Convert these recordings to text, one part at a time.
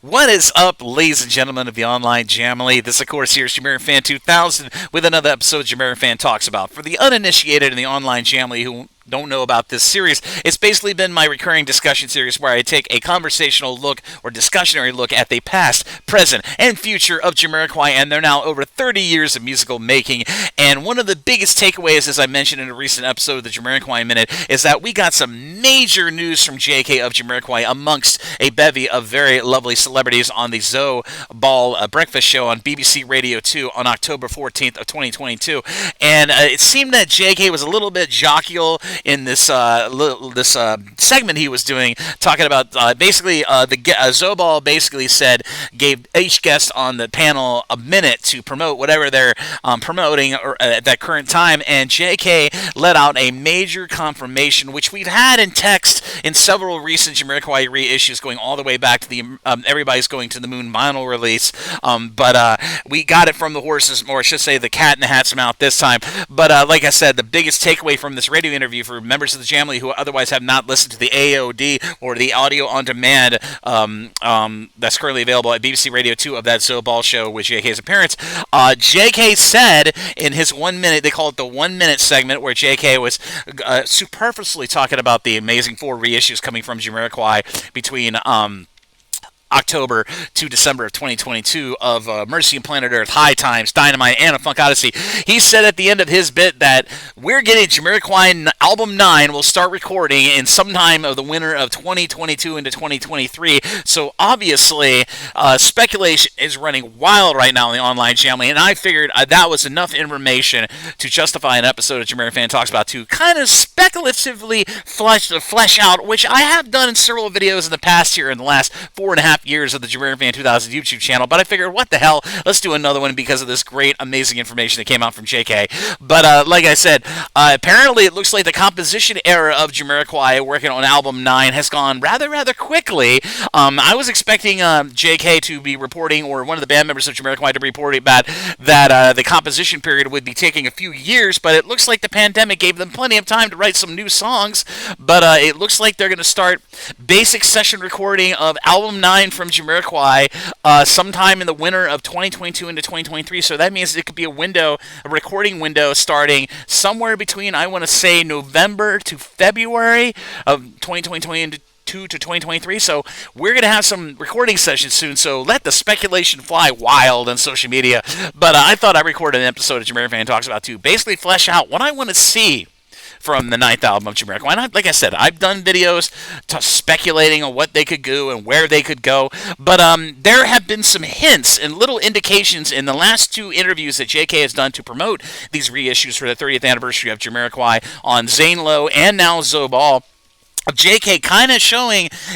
What is up, ladies and gentlemen of the online Jamily? This, of course, here is JamiroFan 2000 with another episode of JamiroFan Talks About. For the uninitiated in the online Jamily who don't know about this series, it's basically been my recurring discussion series where I take a conversational look or discussionary look at the past, present, and future of Jamiroquai, and they're now over 30 years of musical making. And one of the biggest takeaways, as I mentioned in a recent episode of the Jamiroquai Minute, is that we got some major news from JK of Jamiroquai amongst a bevy of very lovely celebrities on the Zoe Ball breakfast show on BBC Radio 2 on October 14th of 2022. And it seemed that JK was a little bit jocular in this segment he was doing, talking about basically Zoe Ball basically gave each guest on the panel a minute to promote whatever they're promoting at that current time, and JK let out a major confirmation, which we've had in text in several recent Jamiroquai reissues going all the way back to the Everybody's Going to the Moon vinyl release, but we got it from the horse's, or I should say the cat in the hat's mouth this time. But like I said, the biggest takeaway from this radio interview for members of the Jamily who otherwise have not listened to the AOD or the audio on demand that's currently available at BBC Radio 2 of that Zoe Ball show with JK's appearance, JK said in his 1 minute, they call it the 1 minute segment, where JK was superfluously talking about the amazing 4 reissues coming from Jamiroquai between October to December of 2022 of Mercy and Planet Earth, High Times, Dynamite, and A Funk Odyssey. He said at the end of his bit that we're getting Jamiroquai Album 9 will start recording in sometime of the winter of 2022 into 2023. So obviously, speculation is running wild right now in the online Jamily, and I figured that was enough information to justify an episode of JamiroFan Talks About to kind of speculatively flesh out, which I have done in several videos in the past here in the last 4.5 years of the JamiroFan 2000 YouTube channel, but I figured, what the hell, let's do another one because of this great, amazing information that came out from JK. But like I said, apparently it looks like the composition era of Jamiroquai working on album 9 has gone rather quickly. I was expecting JK to be reporting, or one of the band members of Jamiroquai to be reporting about that the composition period would be taking a few years, but it looks like the pandemic gave them plenty of time to write some new songs. But it looks like they're going to start basic session recording of album 9 from Jamiroquai sometime in the winter of 2022 into 2023. So that means it could be a recording window starting somewhere between, I want to say, November to February of 2022 to 2023. So we're going to have some recording sessions soon, so let the speculation fly wild on social media. But I thought I'd record an episode of JamiroFan Talks About to basically flesh out what I want to see from the 9th album of Jamiroquai. And like I said, I've done videos speculating on what they could do and where they could go, but there have been some hints and little indications in the last 2 interviews that JK has done to promote these reissues for the 30th anniversary of Jamiroquai on Zane Lowe and now Zoe Ball, of JK kind of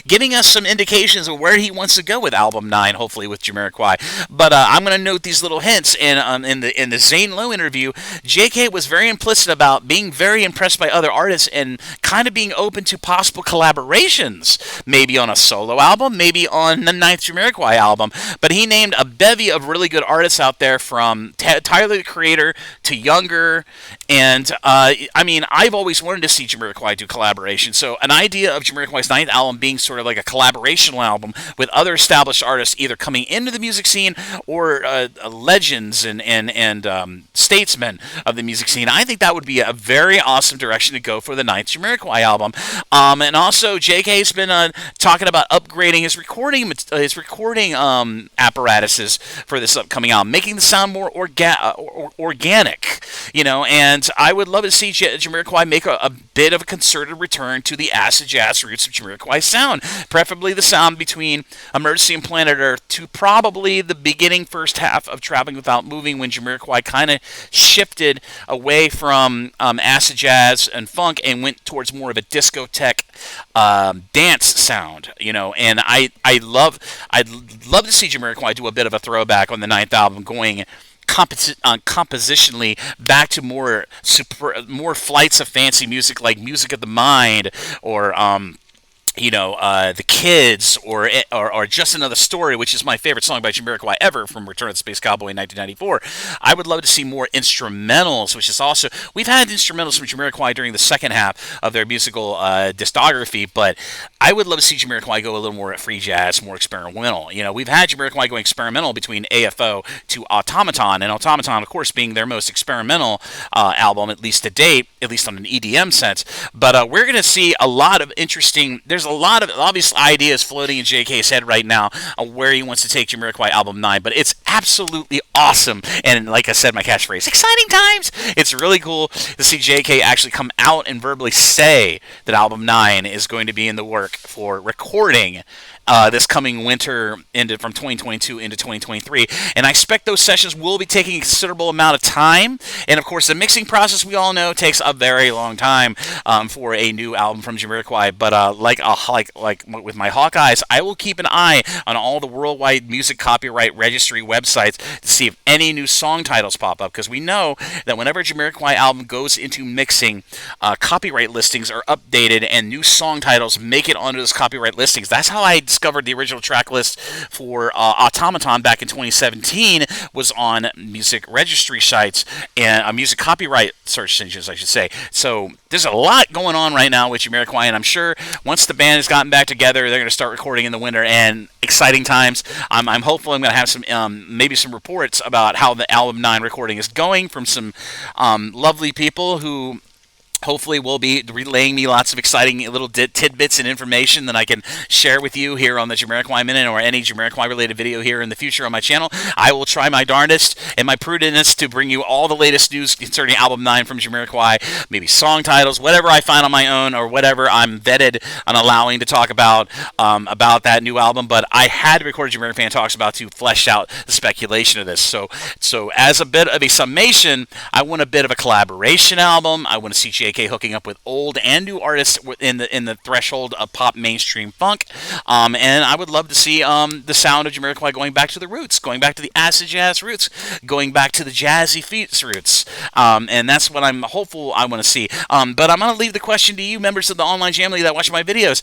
giving us some indications of where he wants to go with album 9, hopefully with Jamiroquai. But I'm going to note these little hints. And in the Zane Lowe interview, JK was very implicit about being very impressed by other artists and kind of being open to possible collaborations, maybe on a solo album, maybe on the 9th Jamiroquai album. But he named a bevy of really good artists out there, from Tyler the Creator to Younger. And I mean, I've always wanted to see Jamiroquai do collaboration. So an idea of Jamiroquai's 9th album being sort of like a collaboration album with other established artists, either coming into the music scene or legends and statesmen of the music scene, I think that would be a very awesome direction to go for the 9th Jamiroquai album. And also, JK's been talking about upgrading his recording apparatuses for this upcoming album, making the sound more organic, you know. And I would love to see Jamiroquai make a bit of a concerted return to the acid jazz roots of Jamiroquai's sound, preferably the sound between Mercy and Planet Earth to probably the beginning first half of Traveling Without Moving, when Jamiroquai kind of shifted away from acid jazz and funk and went towards more of a discotheque dance sound, you know. And I'd love to see Jamiroquai do a bit of a throwback on the 9th album, going compositionally back to more flights of fancy music, like Music of the Mind, or The Kids, or Just Another Story, which is my favorite song by Jamiroquai ever from Return of the Space Cowboy in 1994. I would love to see more instrumentals, which is also, we've had instrumentals from Jamiroquai during the second half of their musical discography, but I would love to see Jamiroquai go a little more free jazz, more experimental. We've had Jamiroquai going experimental between AFO to Automaton, and Automaton, of course, being their most experimental album, at least to date, at least on an EDM sense. But we're going to see a lot of interesting. There's a lot of obvious ideas floating in JK's head right now on where he wants to take Jamiroquai album 9, but it's absolutely awesome. And like I said, my catchphrase, exciting times! It's really cool to see JK actually come out and verbally say that album 9 is going to be in the work for recording this coming winter from 2022 into 2023. And I expect those sessions will be taking a considerable amount of time. And of course, the mixing process, we all know, takes a very long time for a new album from Jamiroquai. But like with my hawk eyes, I will keep an eye on all the worldwide music copyright registry websites to see if any new song titles pop up. Because we know that whenever a Jamiroquai album goes into mixing, copyright listings are updated and new song titles make it onto those copyright listings. That's how I discovered the original track list for Automaton back in 2017 was on music registry sites and music copyright search engines, I should say. So there's a lot going on right now with Jamiroquai, and I'm sure once the band has gotten back together, they're going to start recording in the winter, and exciting times. I'm hopeful I'm going to have some maybe some reports about how the album 9 recording is going from some lovely people who hopefully will be relaying me lots of exciting little tidbits and information that I can share with you here on the Jamiroquai Minute or any Jamiroquai related video here in the future on my channel. I will try my darndest and my prudentest to bring you all the latest news concerning album 9 from Jamiroquai, maybe song titles, whatever I find on my own or whatever I'm vetted on allowing to talk about that new album. But I had to record JamiroFan Talks About to flesh out the speculation of this. So as a bit of a summation, I want a bit of a collaboration album. I want to see JK hooking up with old and new artists in the threshold of pop mainstream funk, and I would love to see the sound of Jamiroquai going back to the roots, going back to the acid jazz roots, going back to the jazzy feats roots, and that's what I'm hopeful I want to see. But I'm going to leave the question to you, members of the online family that watch my videos.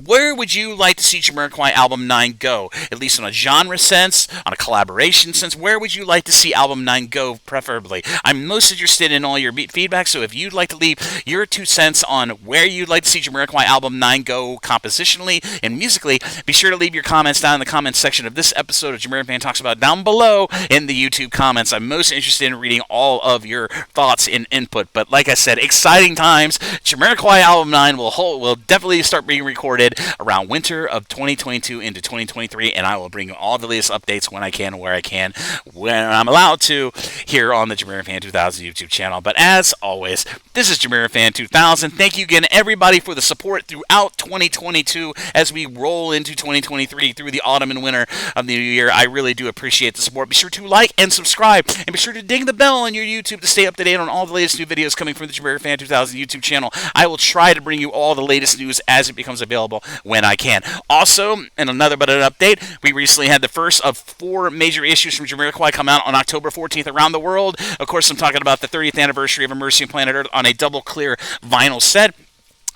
Where would you like to see Jamiroquai album 9 go? At least on a genre sense, on a collaboration sense, where would you like to see album 9 go, preferably? I'm most interested in all your feedback, so if you'd like to leave your 2 cents on where you'd like to see Jamiroquai album 9 go compositionally and musically, be sure to leave your comments down in the comments section of this episode of JamiroFan Talks About down below in the YouTube comments. I'm most interested in reading all of your thoughts and input. But like I said, exciting times. Jamiroquai album 9 will definitely start being recorded around winter of 2022 into 2023, and I will bring you all the latest updates when I can, where I can, when I'm allowed to, here on the JamiroFan 2000 YouTube channel. But as always, this is JamiroFan 2000. Thank you again, everybody, for the support throughout 2022 as we roll into 2023 through the autumn and winter of the new year. I really do appreciate the support. Be sure to like and subscribe, and be sure to ding the bell on your YouTube to stay up to date on all the latest new videos coming from the JamiroFan 2000 YouTube channel. I will try to bring you all the latest news as it becomes available when I can. Also, and another but an update, we recently had the first of 4 major issues from Jamiroquai come out on October 14th around the world. Of course, I'm talking about the 30th anniversary of Immersing Planet Earth on a double clear vinyl set.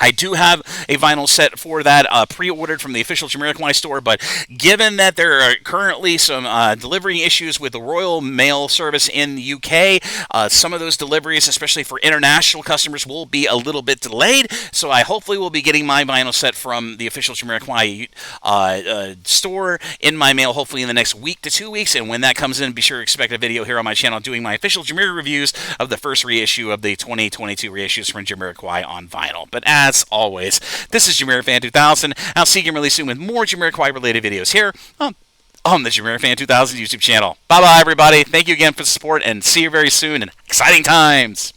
I do have a vinyl set for that pre-ordered from the official Jamiroquai store, but given that there are currently some delivery issues with the Royal Mail Service in the UK, some of those deliveries, especially for international customers, will be a little bit delayed. So I hopefully will be getting my vinyl set from the official Jamiroquai store in my mail, hopefully in the next week to 2 weeks. And when that comes in, be sure to expect a video here on my channel doing my official Jamiro reviews of the first reissue of the 2022 reissues from Jamiroquai on vinyl. But as always, this is JamiroFan 2000. I'll see you again really soon with more Jamiroquai related videos here on the JamiroFan 2000 YouTube channel. Bye bye, everybody. Thank you again for the support, and see you very soon, and exciting times.